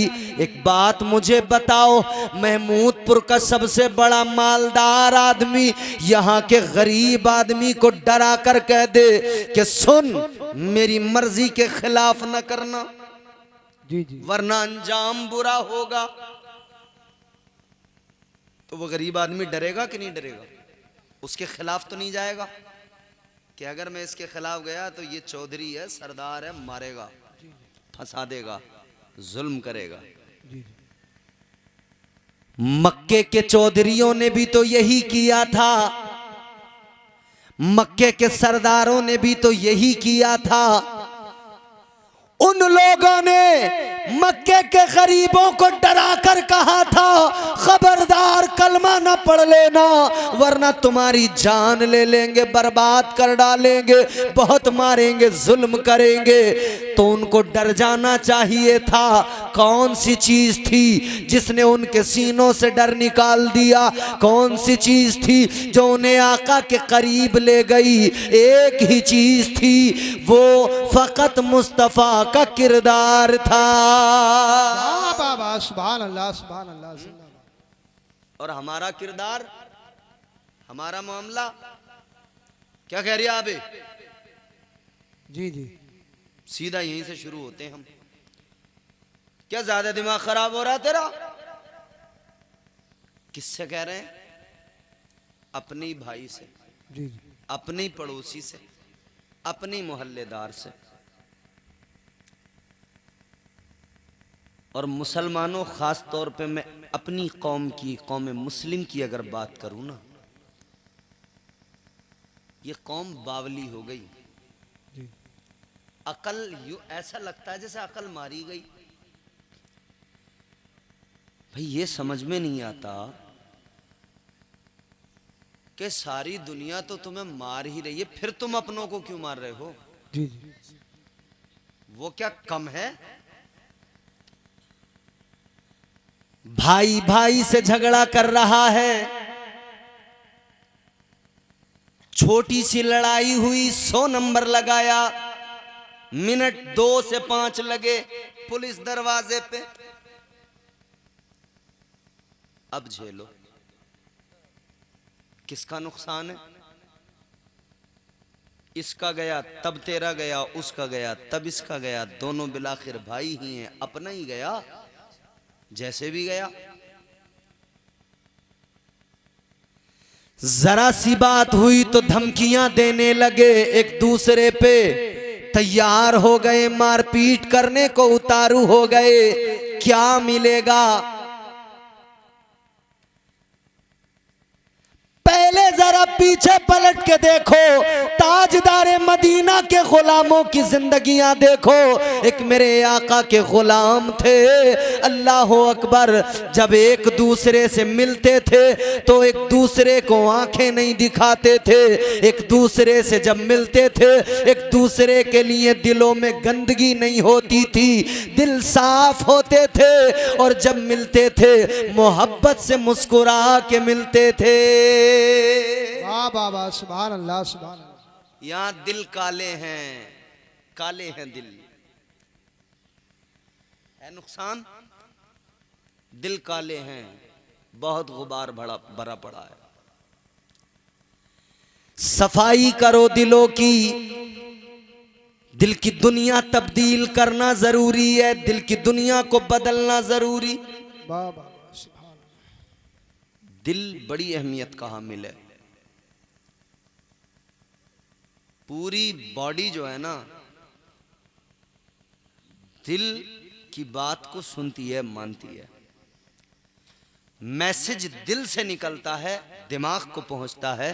एक बात मुझे बताओ, महमूदपुर का सबसे बड़ा मालदार आदमी यहाँ के गरीब आदमी को डरा कर कह दे कि सुन, मेरी मर्जी के खिलाफ न करना, जी जी, वरना अंजाम बुरा होगा, तो वो गरीब आदमी डरेगा कि नहीं डरेगा? उसके खिलाफ तो नहीं जाएगा कि अगर मैं इसके खिलाफ गया तो ये चौधरी है, सरदार है, मारेगा, फंसा देगा, जुल्म करेगा। मक्के के चौधरियों ने भी तो यही किया था, मक्के के सरदारों ने भी तो यही किया था। उन लोगों ने मक्के के गरीबों को डरा कर कहा था, खबरदार कलमा न पढ़ लेना वरना तुम्हारी जान ले लेंगे, बर्बाद कर डालेंगे, बहुत मारेंगे, जुल्म करेंगे। तो उनको डर जाना चाहिए था। कौन सी चीज थी जिसने उनके सीनों से डर निकाल दिया? कौन सी चीज थी जो उन्हें आका के करीब ले गई? एक ही चीज थी, वो फकत मुस्तफा का किरदार था। सुभान अल्लाह, सुभान अल्लाह। और हमारा किरदार, हमारा मामला क्या कह रही है आबे? जी जी, सीधा यहीं से शुरू होते हैं हम। क्या ज्यादा दिमाग खराब हो रहा है तेरा? किससे कह रहे हैं? अपनी भाई से, जी जी, अपनी पड़ोसी से, अपनी मोहल्लेदार से। और मुसलमानों, खास तौर पे मैं अपनी कौम की, कौम मुस्लिम की अगर बात करूं ना, ये कौम बावली हो गई। जी, अकल यूं ऐसा लगता है जैसे अकल मारी गई। भाई ये समझ में नहीं आता कि सारी दुनिया तो तुम्हें मार ही रही है, फिर तुम अपनों को क्यों मार रहे हो? जी जी, वो क्या कम है? भाई भाई से झगड़ा कर रहा है, छोटी सी लड़ाई हुई, 100 नंबर लगाया, मिनट 2 से 5 लगे, पुलिस दरवाजे पे। अब झेलो, किसका नुकसान है? इसका गया तब तेरा गया, उसका गया तब इसका गया, दोनों बिलाखिर भाई ही हैं, अपना ही गया जैसे भी गया। जरा सी बात हुई तो धमकियां देने लगे, एक दूसरे पे तैयार हो गए, मारपीट करने को उतारू हो गए। क्या मिलेगा? पहले जरा जरा पीछे पलट के देखो, ताजदारे मदीना के गुलामों की जिंदगियां देखो। एक मेरे आका के गुलाम थे, अल्लाह अकबर, जब एक दूसरे से मिलते थे तो एक दूसरे को आंखें नहीं दिखाते थे। एक दूसरे से जब मिलते थे एक दूसरे के लिए दिलों में गंदगी नहीं होती थी, दिल साफ होते थे। और जब मिलते थे मोहब्बत से मुस्कुरा के मिलते थे। वाह वाह वाह, सुभान अल्लाह सुभान अल्लाह। यहाँ दिल काले हैं, काले हैं दिल, है नुकसान, दिल काले हैं, बहुत गुबार भरा पड़ा है। सफाई करो दिलों की, दिल की दुनिया तब्दील करना जरूरी है, दिल की दुनिया को बदलना जरूरी। वाह वाह वाह, सुभान अल्लाह। दिल बड़ी अहमियत का हामिल है। पूरी बॉडी जो है ना, दिल की बात को सुनती है, मानती है। मैसेज दिल से निकलता है, दिमाग को पहुंचता है,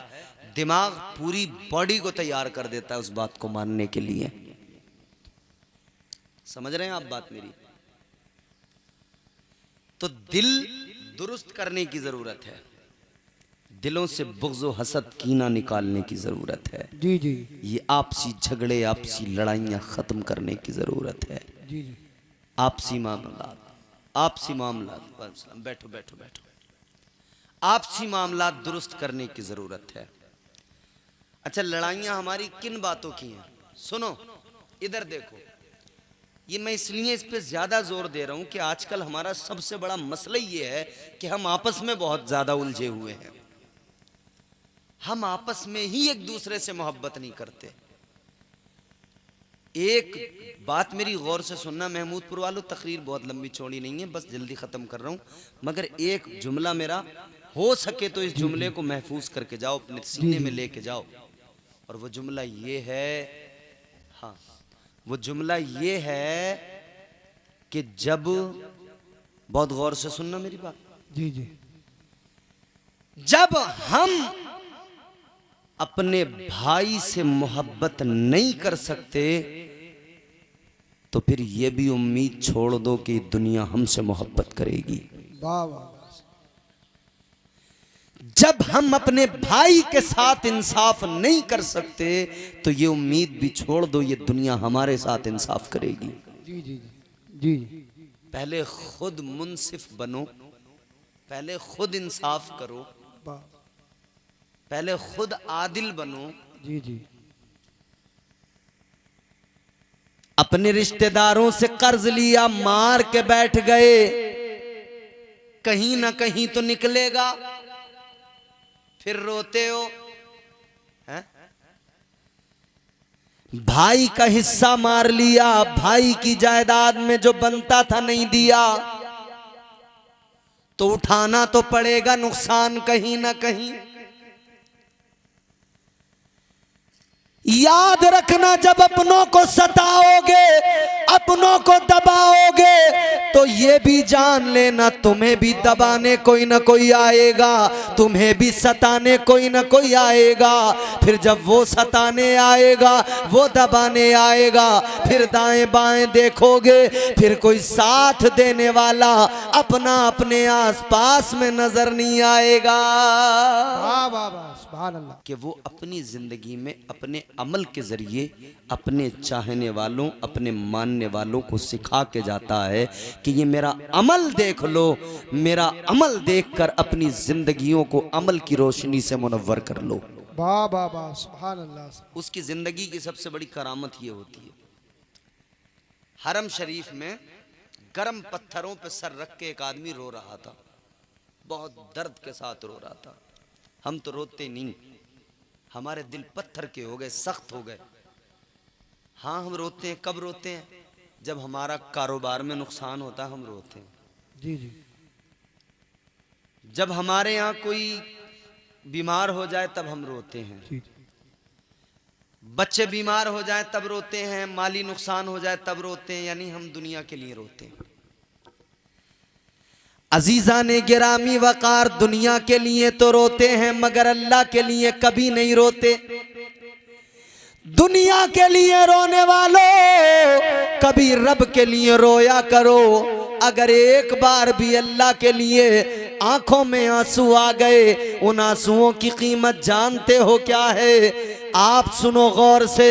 दिमाग पूरी बॉडी को तैयार कर देता है उस बात को मानने के लिए। समझ रहे हैं आप बात मेरी? तो दिल दुरुस्त करने की जरूरत है, दिलों से बुग़्ज़ व हसद कीना निकालने की जरूरत है। जी जी ये आपसी झगड़े, आपसी लड़ाइयां खत्म करने की जरूरत है। जी जी। आपसी मामलात, आपसी मामलात, बैठो बैठो बैठो, आपसी मामलात दुरुस्त करने की जरूरत है। अच्छा, लड़ाइयां हमारी किन बातों की हैं? सुनो, इधर देखो। ये मैं इसलिए इस पे ज्यादा जोर दे रहा हूं कि आजकल हमारा सबसे बड़ा मसला ये है कि हम आपस में बहुत ज्यादा उलझे हुए हैं। हम आपस में ही एक दूसरे से मोहब्बत नहीं करते। एक बात मेरी गौर से सुनना महमूदपुर वालों, तकरीर बहुत लंबी चौड़ी नहीं है, बस जल्दी खत्म कर रहा हूं, मगर एक जुमला मेरा हो सके तो इस जुमले को महफूज करके जाओ, अपने सीने में लेके जाओ। और वो जुमला ये है, हाँ, वो जुमला ये है कि जब, बहुत गौर से सुनना मेरी बात, जी जी। जब हम अपने भाई से मोहब्बत नहीं कर सकते तो फिर यह भी उम्मीद छोड़ दो कि दुनिया हमसे मोहब्बत करेगी। वाह वाह। जब हम अपने भाई के साथ इंसाफ नहीं कर सकते तो ये उम्मीद भी छोड़ दो, ये दुनिया हमारे साथ इंसाफ करेगी। जी जी जी। पहले खुद मुंसिफ बनो, पहले खुद इंसाफ करो, वाह। पहले खुद आदिल बनो। जी जी। अपने रिश्तेदारों से कर्ज लिया, मार के बैठ गए, कहीं ना कहीं तो निकलेगा, फिर रोते हो हैं? भाई का हिस्सा मार लिया, भाई की जायदाद में जो बनता था नहीं दिया, तो उठाना तो पड़ेगा नुकसान कहीं ना कहीं। याद रखना, जब अपनों को सताओगे, अपनों को दबाओगे, तो ये भी जान लेना तुम्हें भी दबाने कोई ना कोई आएगा, तुम्हें भी सताने कोई ना कोई आएगा। फिर जब वो सताने आएगा, वो दबाने आएगा, फिर दाएं बाएं देखोगे, फिर कोई साथ देने वाला अपना अपने आसपास में नजर नहीं आएगा। वाह वाह वाह, सुभान अल्लाह। कि वो अपनी जिंदगी में अपने अमल के जरिए अपने चाहने वालों, अपने मानने वालों को सिखा के जाता है कि ये मेरा अमल देख लो, मेरा अमल देखकर अपनी जिंदगियों को अमल की रोशनी से मुनव्वर कर लो। वाह वाह वाह, सुभान अल्लाह। उसकी जिंदगी की सबसे बड़ी करामत ये होती है। हरम शरीफ में गर्म पत्थरों पे सर रख के एक आदमी रो रहा था, बहुत दर्द के साथ रो रहा था। हम तो रोते नहीं, हमारे दिल पत्थर के हो गए, सख्त हो गए। हाँ, हम रोते हैं। कब रोते हैं? जब हमारा कारोबार में नुकसान होता है, हम रोते हैं। जी जी। जब हमारे यहाँ कोई बीमार हो जाए तब हम रोते हैं। जी। बच्चे बीमार हो जाए तब रोते हैं, माली नुकसान हो जाए तब रोते हैं, यानी हम दुनिया के लिए रोते हैं। अजीजा ने गिरामी वकार, दुनिया के लिए तो रोते हैं मगर अल्लाह के लिए कभी नहीं रोते। दुनिया के लिए रोने वालों कभी रब के लिए रोया करो। अगर एक बार भी अल्लाह के लिए आंखों में आंसू आ गए, उन आंसुओं की कीमत जानते हो क्या है? आप सुनो गौर से,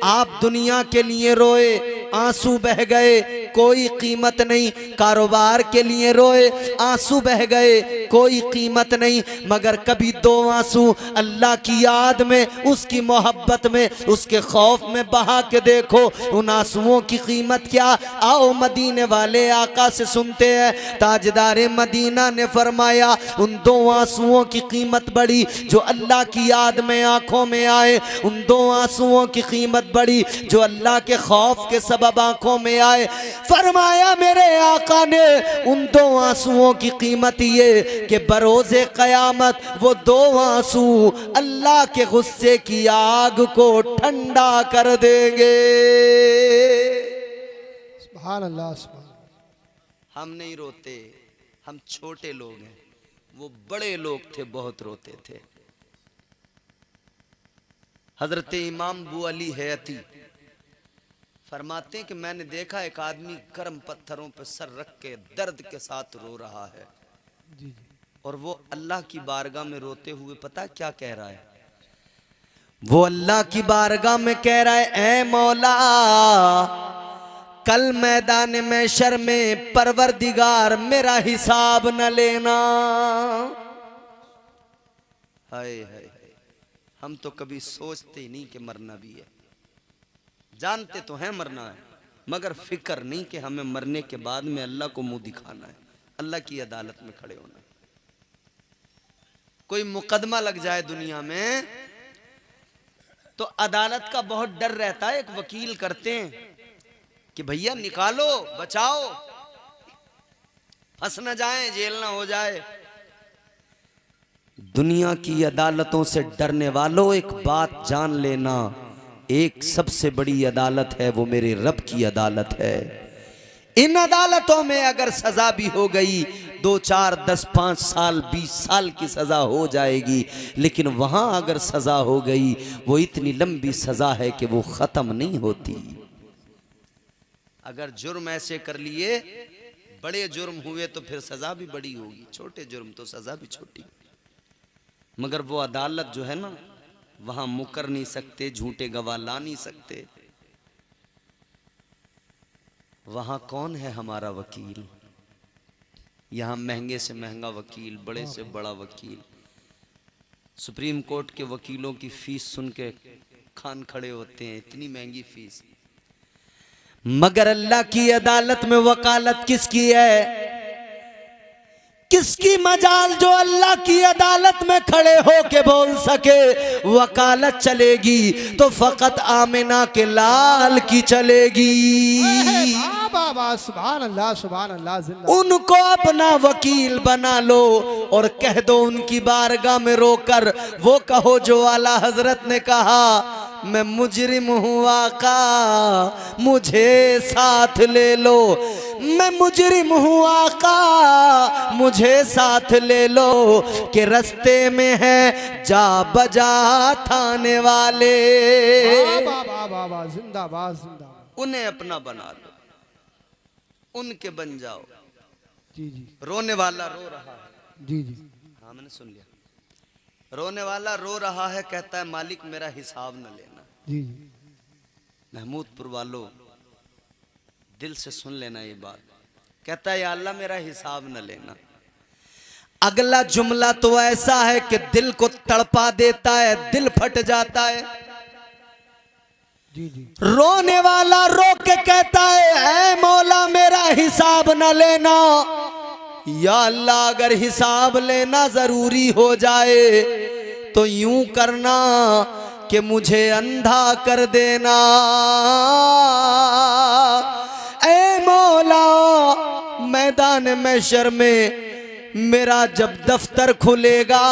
आप दुनिया के लिए रोए, आंसू बह गए, कोई कीमत नहीं। कारोबार के लिए रोए, आंसू बह गए, कोई कीमत नहीं। मगर कभी दो आंसू अल्लाह की याद में, उसकी मोहब्बत में, उसके खौफ में बहा के देखो, उन आंसुओं की कीमत क्या। आओ मदीने वाले आका से सुनते हैं। ताजदार मदीना ने फरमाया, उन दो आंसुओं की कीमत बड़ी जो अल्लाह की याद में आंखों में आए। उन दो आंसुओं की कीमत बड़ी जो अल्लाह के खौफ के सबब आंखों में आए। फरमाया मेरे आका ने, उन दो आंसुओं की कीमत ये कि बरोज़े क़यामत वो दो आंसू अल्लाह के गुस्से की आग को ठंडा कर देंगे। सुभान अल्लाह, सुभान। हम नहीं रोते, हम छोटे लोग हैं, वो बड़े लोग थे, बहुत रोते थे। हजरत इमाम बू अली हयाती फरमाते हैं कि मैंने देखा एक आदमी गर्म पत्थरों पर सर रख के दर्द के साथ रो रहा है। जी जी। और वो अल्लाह की बारगाह में रोते हुए पता क्या कह रहा है? वो अल्लाह की बारगाह में कह रहा है, ऐ मौला, कल मैदान महशर में परवरदिगार मेरा हिसाब न लेना। हाय हाय, हम तो कभी सोचते ही नहीं कि मरना भी है। जानते तो हैं मरना है, मगर फिक्र नहीं कि हमें मरने के बाद में अल्लाह को मुंह दिखाना है, अल्लाह की अदालत में खड़े होना है। कोई मुकदमा लग जाए दुनिया में तो अदालत का बहुत डर रहता है। एक वकील करते हैं कि भैया निकालो, बचाओ, फंस न जाए, जेल ना हो जाए। दुनिया की अदालतों से डरने वालों, एक बात जान लेना, एक सबसे बड़ी अदालत है, वो मेरे रब की अदालत है। इन अदालतों में अगर सजा भी हो गई, 2, 4, 10, 5 साल, 20 साल की सजा हो जाएगी, लेकिन वहां अगर सजा हो गई, वो इतनी लंबी सजा है कि वो खत्म नहीं होती। अगर जुर्म ऐसे कर लिए, बड़े जुर्म हुए तो फिर सजा भी बड़ी होगी, छोटे जुर्म तो सजा भी छोटी। मगर वो अदालत जो है ना, वहां मुकर नहीं सकते, झूठे गवाह ला नहीं सकते। वहां कौन है हमारा वकील? यहां महंगे से महंगा वकील, बड़े से बड़ा वकील। सुप्रीम कोर्ट के वकीलों की फीस सुन के खान खड़े होते हैं, इतनी महंगी फीस। मगर अल्लाह की अदालत में वकालत किसकी है? किसकी मजाल जो अल्लाह की अदालत में खड़े हो के बोल सके? वकालत चलेगी तो फकत आमिना के लाल की चलेगी। सुभान अल्लाह, सुभान अल्लाह। जिंदा उनको अपना वकील बना लो और कह दो उनकी बारगाह में रोकर, वो कहो जो आला हजरत ने कहा, मैं मुजरिम हूँ आका, मुझे साथ ले लो। मैं मुजरिम हूँ आका, मुझे साथ ले लो, कि रस्ते में है जा बजा थाने वाले। जिंदाबाद, जिंदाबाद। उन्हें अपना बना लो, उनके बन जाओ। जी जी। रोने वाला रो रहा है। जी जी। हाँ, मैंने सुन लिया। रोने वाला रो रहा है, कहता है मालिक मेरा हिसाब न लेना। जी जी। महमूदपुर वालों, दिल से सुन लेना ये बात। कहता है या अल्लाह मेरा हिसाब न लेना। अगला जुमला तो ऐसा है कि दिल को तड़पा देता है, दिल फट जाता है। जी जी। रोने वाला रो के कहता है ऐ मौला मेरा हिसाब न लेना। या अल्लाह अगर हिसाब लेना जरूरी हो जाए तो यूं करना कि मुझे अंधा कर देना। ऐ मौला मैदान महशर में मेरा जब दफ्तर खुलेगा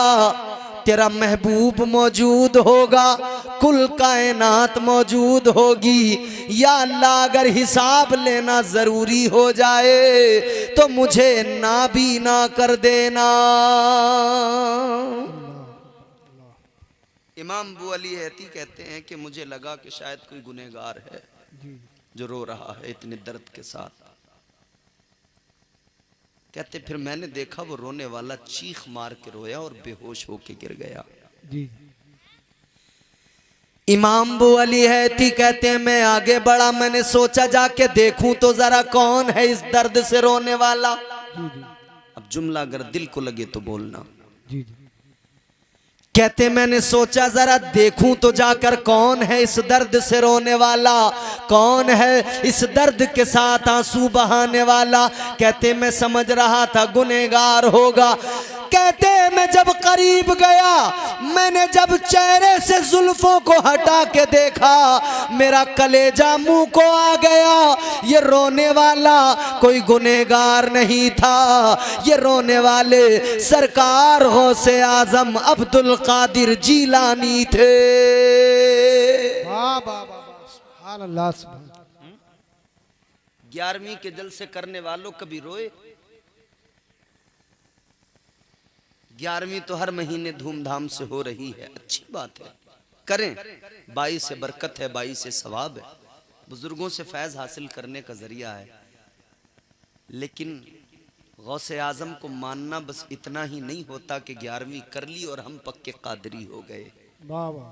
तेरा महबूब मौजूद होगा, कुल कायनात मौजूद होगी। या अल्लाह अगर हिसाब लेना जरूरी हो जाए तो मुझे नाबीना कर देना। इमाम अबू अली हैती कहते हैं कि मुझे लगा कि शायद कोई गुनहगार है जो रो रहा है इतने दर्द के साथ। कहते फिर मैंने देखा वो रोने वाला चीख मार के रोया और बेहोश होके गिर गया। इमाम अबू अली हैती कहते हैं मैं आगे बढ़ा, मैंने सोचा जाके देखूं तो जरा कौन है इस दर्द से रोने वाला। अब जुमला अगर दिल को लगे तो बोलना। कहते मैंने सोचा जरा देखूं तो जाकर कौन है इस दर्द से रोने वाला, कौन है इस दर्द के साथ आंसू बहाने वाला। कहते मैं समझ रहा था गुनहगार होगा। कहते मैं जब करीब गया, मैंने जब चेहरे से जुल्फों को हटा के देखा, मेरा कलेजा मुंह को आ गया। ये रोने वाला कोई गुनहगार नहीं था, ये रोने वाले सरकार गौसे आजम अब्दुल कादिर जीलानी थे। वाह वाह वाह, सुभान अल्लाह सुभान। 11वीं के जलसे करने वालों कभी रोए? 11वीं तो हर महीने धूमधाम से हो रही है, अच्छी बात है, करें। 22 से बरकत है, 22 से सवाब है, बुजुर्गों से फैज हासिल करने का जरिया है। लेकिन गौसे आजम को मानना बस इतना ही नहीं होता कि 11वीं कर ली और हम पक्के कादरी हो गए। वाह वाह।